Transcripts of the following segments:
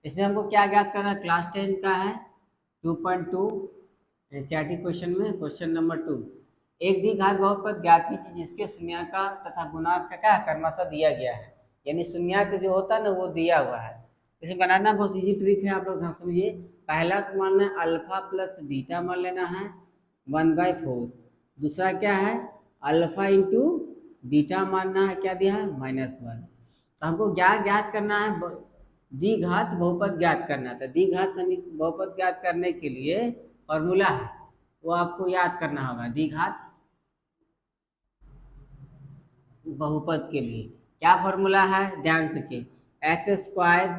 इसमें हमको क्या ज्ञात करना है, क्लास 10 का है 2.2 एनसीईआरटी क्वेश्चन में क्वेश्चन नंबर 2। एक द्विघात बहुपद ज्ञात कीजिए जिसके शून्यांक तथा गुणांक का क्या क्रमशः दिया गया है, यानी शून्यांक जो होता है ना वो दिया हुआ है। इसे बनाना बहुत इजी ट्रिक है, आप लोग समझिए। पहला मानना है अल्फा प्लस बीटा मान लेना है 1/4। दूसरा क्या है, अल्फा इंटू बीटा मानना है, क्या दिया है -1। तो हमको क्या ज्ञात करना है, द्विघात बहुपद ज्ञात करना था। द्विघात बहुपद ज्ञात करने के लिए फॉर्मूला है, वो आपको याद करना होगा। द्विघात बहुपद के लिए क्या फॉर्मूला है, ध्यान से रखिए। x²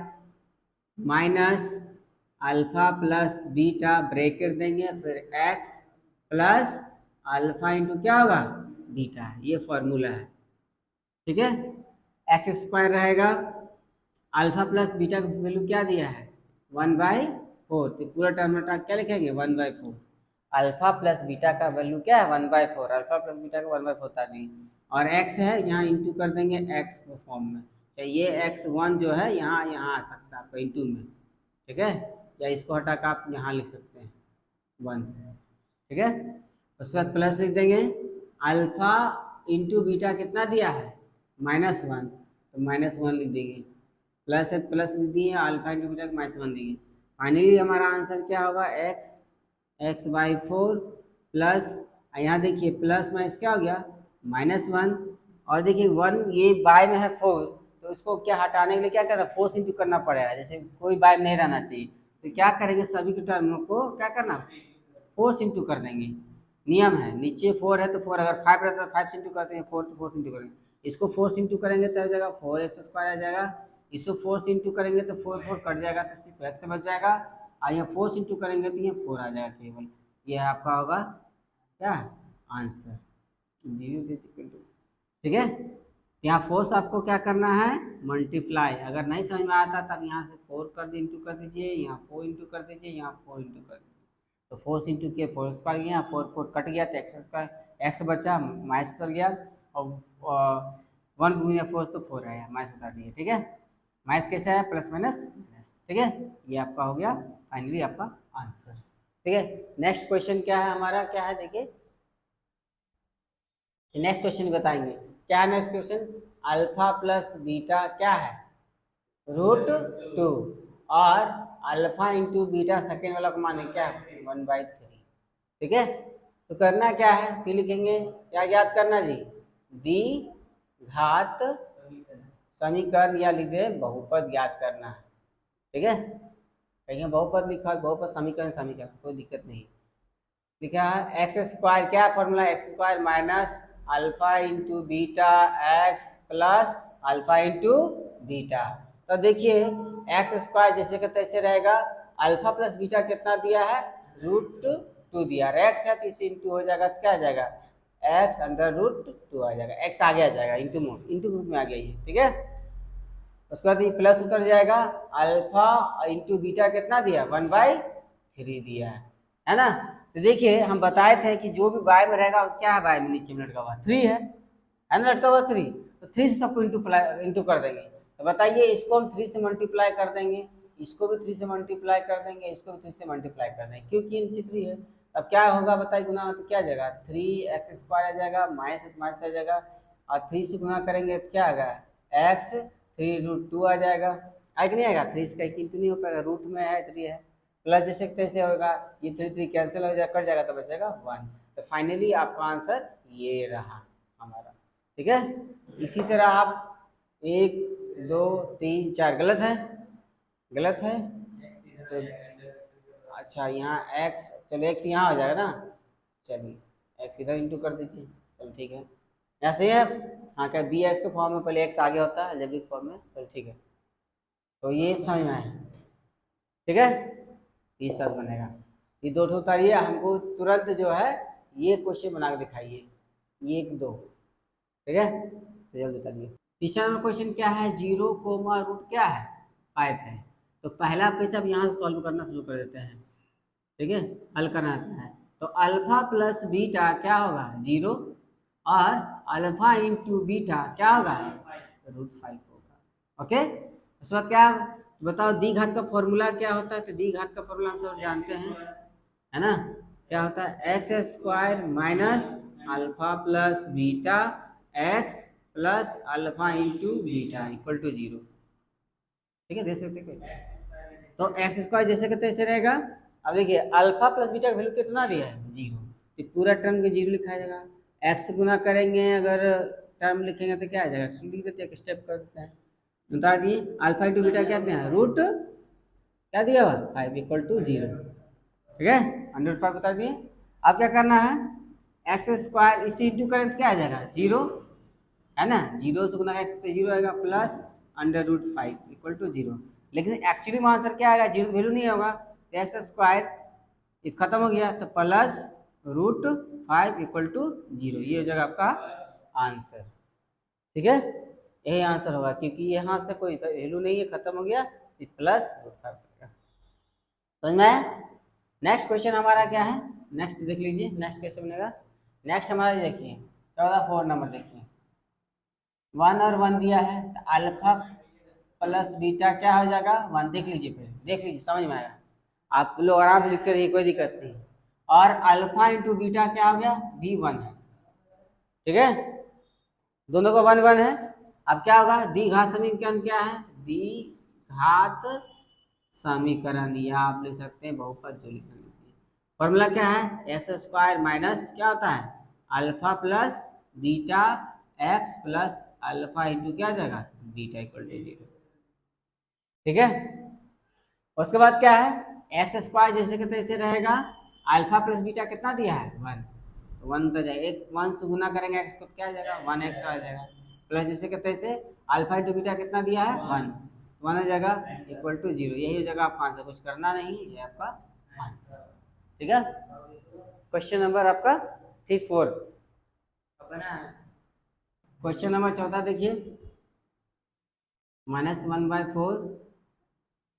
minus alpha plus beta bracket देंगे, फिर x प्लस अल्फा इंटू क्या होगा, बीटा। ये फॉर्मूला है, ठीक है। x² रहेगा, अल्फा प्लस बीटा का वैल्यू क्या दिया है 1/4, तो पूरा टर्म क्या लिखेंगे 1/4। अल्फा प्लस बीटा का वैल्यू क्या है 1/4, अल्फा प्लस बीटा का 1/4 था नहीं, और x है यहाँ इंटू कर देंगे x के फॉर्म में। तो ये x1 जो है यहाँ यहाँ आ सकता है आपका इंटू में, ठीक है। या इसको हटा कर आप यहाँ लिख सकते हैं 1 से, ठीक है। उसके बाद प्लस लिख देंगे, अल्फा इंटू बीटा कितना दिया है -1, तो -1 लिख देंगे। प्लस है, प्लस लिख दिए, अल्फा इंटू बीटा -1 देंगे। फाइनली हमारा आंसर क्या होगा, x/4 प्लस, यहाँ देखिए प्लस माइनस क्या हो गया -1, और देखिए 1 ये बाय में है 4, तो इसको क्या हटाने के लिए क्या करना, फोर्स इंटू करना पड़ेगा, जैसे कोई बाय में नहीं रहना चाहिए। तो क्या करेंगे, सभी के टर्मों को क्या करना, फोर्स इंटू कर देंगे। नियम है, नीचे 4 है तो 4, अगर 5 रहता है 5 से इंटू करते हैं, 4 तो 4 से इंटू करेंगे। इसको 4 से इंटू करेंगे तो आ जाएगा 4x² आ जाएगा। इसको 4 से इंटू करेंगे तो 4 4 कट जाएगा तो सिर्फ x बच जाएगा, और यहाँ 4 से इंटू करेंगे तो ये 4 आ जाएगा केवल। ये आपका होगा क्या आंसर, ठीक है। यहाँ फोर्स आपको क्या करना है, मल्टीप्लाई। अगर नहीं समझ में आता तब यहाँ से 4 कर दे इंटू कर दीजिए, यहाँ 4 इंटू कर दीजिए, यहाँ 4 इंटू कर दीजिए। तो 4 इंटू के 4² गया, 4 4 कट गया तो x बचा, माइनस उतर गया, और 1 गुना 4 तो 4 आया, माइनस उतार दिया, ठीक है। माइनस कैसे आया, प्लस माइनस माइनस, ठीक है। ये आपका हो गया फाइनली आपका आंसर, ठीक है। नेक्स्ट क्वेश्चन क्या है हमारा, क्या है देखिए, नेक्स्ट क्वेश्चन बताएंगे क्या है। Next question, alpha plus beta क्या है √2, और अल्फा इंटू बीटा सेकेंड वाला को माने क्या है 1/3, ठीक है। तो करना क्या है, फिर लिखेंगे क्या याद करना जी, द्विघात समीकरण, या लिख दे बहुपद ज्ञात करना है, ठीक है। कहीं बहुपद लिखा है, बहुपद समीकरण, समीकरण कोई दिक्कत नहीं। लिखा है x² क्या formula, x² minus alpha into beta x plus alpha into beta. तो देखिए x² जैसे का तैसे रहेगा, अल्फा प्लस बीटा कितना दिया है √2 दिया, x है तो इसे इंटू हो जाएगा तो क्या आ जाएगा x√2 आ जाएगा, x आगे आ जाएगा इंटू रूप में आ गया ये, ठीक है। उसके बाद ये प्लस उतर जाएगा, अल्फा इंटू बीटा कितना दिया 1/3 दिया है ना। तो देखिए हम बताए थे कि जो भी बाय में रहेगा क्या है, बाय में नीचे में लटका हुआ 3 है ना, लटका हुआ 3, तो 3 से सबको इंटू कर देंगे। तो बताइए इसको हम 3 से मल्टीप्लाई कर देंगे, इसको भी 3 से मल्टीप्लाई कर देंगे, इसको भी 3 से मल्टीप्लाई कर देंगे, क्योंकि नीचे 3 है। अब क्या होगा बताइए, गुना तो क्या आ जाएगा 3x² आ जाएगा, माइनस माइनस आ जाएगा, और 3 से गुना करेंगे तो क्या आएगा x 3√2 आ जाएगा, आएगा कि नहीं आएगा, 3 से कहीं इंटू नहीं हो पाएगा, रूट में है 3 है, प्लस जैसे कैसे होगा, ये 3 3 कैंसिल हो जाएगा, कट जाएगा तो बचेगा 1। तो फाइनली आपका आंसर ये रहा हमारा, ठीक है। इसी तरह आप 1 2 3 4 गलत है, गलत है तो अच्छा यहाँ x, चलो x यहाँ हो जाएगा ना, चलिए x इधर इंटू कर दीजिए, चलो ठीक है, यहाँ सही है। हाँ क्या बी एक्स के फॉर्म में पहले x आगे होता है अलजेब्रिक फॉर्म में, चलो ठीक है। तो ये समझ में आया, ठीक है, इस तरह बनेगा। ये 2 ठो उतारिए, हमको तुरंत जो है ये क्वेश्चन बना के दिखाइए, ये 1 2, ठीक है, तो जल्दी उतारिए। तीसरा नंबर क्वेश्चन क्या है, 0, रूट क्या है 5 है। तो पहला कैसे अब यहाँ से सॉल्व करना शुरू कर देते हैं, ठीक है, हल करना आता है। तो अल्फा प्लस बीटा क्या होगा 0, और अल्फा इंटू बीटा क्या होगा √5 होगा, ओके। उसके बाद क्या बताओ दी घात का फॉर्मूला क्या होता है? तो दी घात का फॉर्मूला हम सब जानते हैं, है ना? क्या होता है? X square minus alpha plus beta x plus alpha into beta equal to zero. ठीक है, देख सकते हैं। तो एक्स स्क्वायर जैसे कि तैसे रहेगा। अब देखिए अल्फा प्लस बीटा का वैल्यू कितना दिया है? जीरो। तो पूरा टर्म के जीरो लिखा जाएगा। एक्स गुना करेंगे अगर टर्म लिखेंगे तो क्या आ जाएगा? लिख देते हैं, एक स्टेप करते हैं। बता दिए अल्फा इंटू बीटा क्या दिया है? रूट क्या दिया हुआ? 5 इक्वल टू जीरो। ठीक है, 105 बता दिए। अब क्या करना है? एक्स स्क्वायर इसी इंटू करें तो क्या आ जाएगा? जीरो, है ना? जीरो से गुना एक्स तो जीरो आएगा plus under root 5 equal to zero. लेकिन एक्चुअली में आंसर क्या आएगा? जीरो वैल्यू नहीं होगा, तो एक्स स्क्वायर इस खत्म हो गया तो plus root 5 equal to zero, ये हो जाएगा आपका आंसर। ठीक है, यही आंसर होगा क्योंकि यहाँ से कोई वैल्यू नहीं है, खत्म हो गया, प्लस रूट 5 समझ में आया? नेक्स्ट क्वेश्चन हमारा क्या है? नेक्स्ट देख लीजिए, नेक्स्ट कैसे बनेगा। नेक्स्ट हमारा ये देखिए 14 नंबर देखिए। 1 और 1 दिया है तो अल्फा प्लस बीटा क्या हो जाएगा? 1। देख लीजिए, फिर देख लीजिए, समझ में आएगा। आप लोग आराम से लिखते रहिए, कोई दिक्कत नहीं। और अल्फा इंटू बीटा क्या हो गया? भी 1 है। ठीक है, दोनों का 1 1 है। अब क्या होगा? द्विघात समीकरण क्या है? द्विघात समीकरण, या आप लिख सकते हैं बहुपद जो लिखना है। फॉर्मूला क्या है? एक्स स्क्वायर माइनस क्या होता है? Alpha plus beta x plus alpha into क्या आ जाएगा? Beta equal to zero. ठीक है, उसके बाद क्या है? एक्स स्क्वायर जैसे कि तैसे रहेगा। अल्फा प्लस बीटा कितना दिया है? 1। तो 1 तो जाएगा, एक 1 से गुना करेंगे एक्स को क्या आ जाएगा? 1 एक्स आ जाएगा प्लस जैसे कि तैसे अल्फा इंटू बीटा कितना दिया है? 1। 1 हो जाएगा इक्वल टू जीरो। यही हो जाएगा आपका आंसर, कुछ करना नहीं, ये आपका आंसर। ठीक है, क्वेश्चन नंबर आपका 4। क्वेश्चन नंबर 14 देखिए। -1/4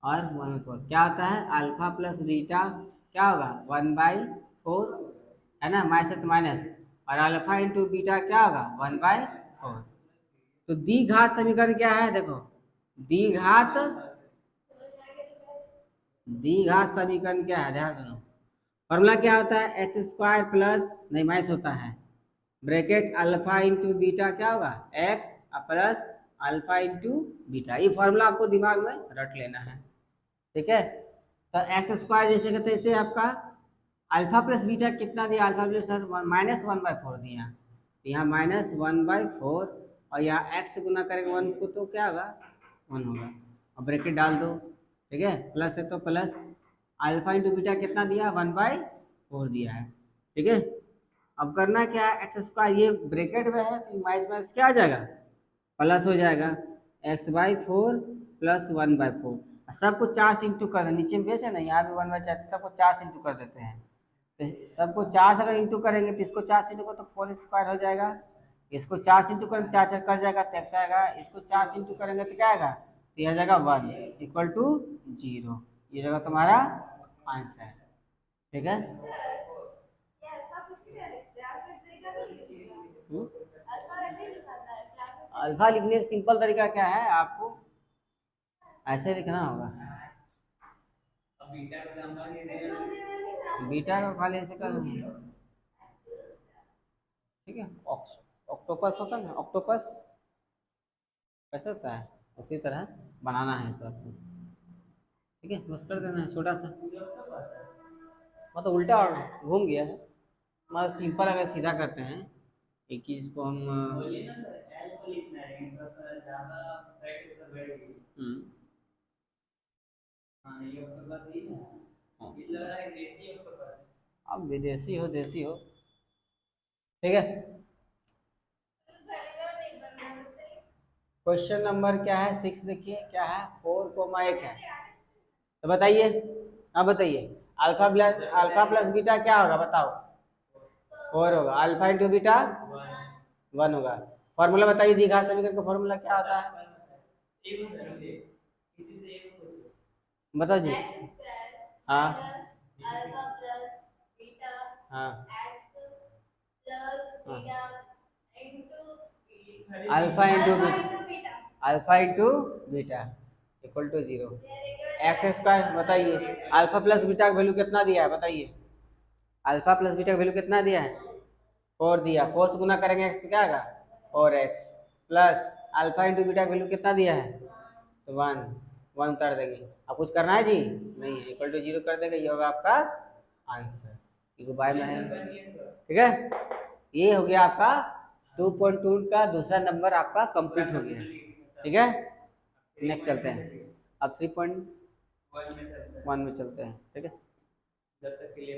और 1/4 क्या होता है? अल्फा प्लस बीटा क्या होगा? 1/4, है ना? माइनस से तो माइनस, और अल्फा इंटू बीटा क्या होगा? 1/4। तो द्विघात समीकरण क्या है? देखो द्विघात द्विघात समीकरण क्या है? ध्यान सुनो। फॉर्मूला क्या होता है? एक्स स्क्वायर प्लस, नहीं माइनस होता है, ब्रैकेट अल्फा इंटू बीटा क्या होगा? X plus alpha into beta. ये फॉर्मूला आपको दिमाग में रट लेना है। ठीक है, तो एक्स स्क्वायर जैसे कहते हैं इसे आपका अल्फा प्लस बीटा कितना दिया? अल्फा प्लस -1/4 दिया, तो यहाँ -1/4, और यहाँ एक्स से गुना करेंगे 1 को तो क्या होगा? 1 होगा, और ब्रैकेट डाल दो। ठीक है, प्लस है तो प्लस, अल्फा इंटू बीटा कितना दिया? 1/4 दिया है। ठीक है, अब करना क्या है? एक्स स्क्वायर ये ब्रैकेट में है तो माइनस माइनस क्या आ जाएगा? प्लस हो जाएगा। x/4 प्लस 1/4, सबको 4 से इंटू कर दें। नीचे में बेस है ना, यहाँ भी 1/4, सबको 4 से इंटू कर देते हैं। तो सबको 4 से अगर इंटू करेंगे तो इसको 4 से इंटू करो तो 4 स्क्वायर हो जाएगा। इसको 4 से इंटू करेंगे 4 4 कर जाएगा तो x आएगा। इसको 4 से इंटू करेंगे तो क्या आएगा? तो यह आ जाएगा 1 इक्वल टू जीरो। ये जगह तुम्हारा आंसर। ठीक है, अल्फा लिखने का सिंपल तरीका क्या है? आपको ऐसे लिखना होगा। बीटा का खाली ऐसे कर, ठीक है। ऑक्टोपस होता है ना, ऑक्टोपस कैसे होता है? उसी तरह बनाना है तो आपको। ठीक है, बस कर देना है छोटा सा, मतलब उल्टा और घूम गया है। मतलब सिंपल अगर सीधा करते हैं एक चीज को हम हम्म, अब विदेशी हो देसी हो। ठीक है, क्वेश्चन नंबर क्या है? 6 देखिए क्या है? 4, 1 है। तो बताइए, अब बताइए अल्फा प्लस बीटा क्या होगा? बताओ। 4 होगा, अल्फा इंटू बीटा 1 होगा। फॉर्मूला बताइए, द्विघात समीकरण का फॉर्मूला क्या होता है? बताओ जी। हाँ हाँ alpha into beta, alpha into beta equal to 0। X square बताइए, अल्फा प्लस बीटा का वैल्यू कितना दिया है बताइए, अल्फा प्लस बीटा का वैल्यू कितना दिया है, 4 दिया, 4 से गुना करेंगे एक्स पे क्या आएगा 4x plus alpha into beta का वैल्यू कितना दिया है तो 1, 1 उतार देंगे। अब कुछ करना है जी नहीं है, इक्वल टू 0 कर देंगे, ये होगा आपका आंसर, ये बाय में है। ठीक है, ये हो गया आपका 2.2 का दूसरा नंबर आपका कंप्लीट हो गया। ठीक है, नेक्स्ट चलते हैं, अब 3.1 में चलते हैं। ठीक है, जब तक के लिए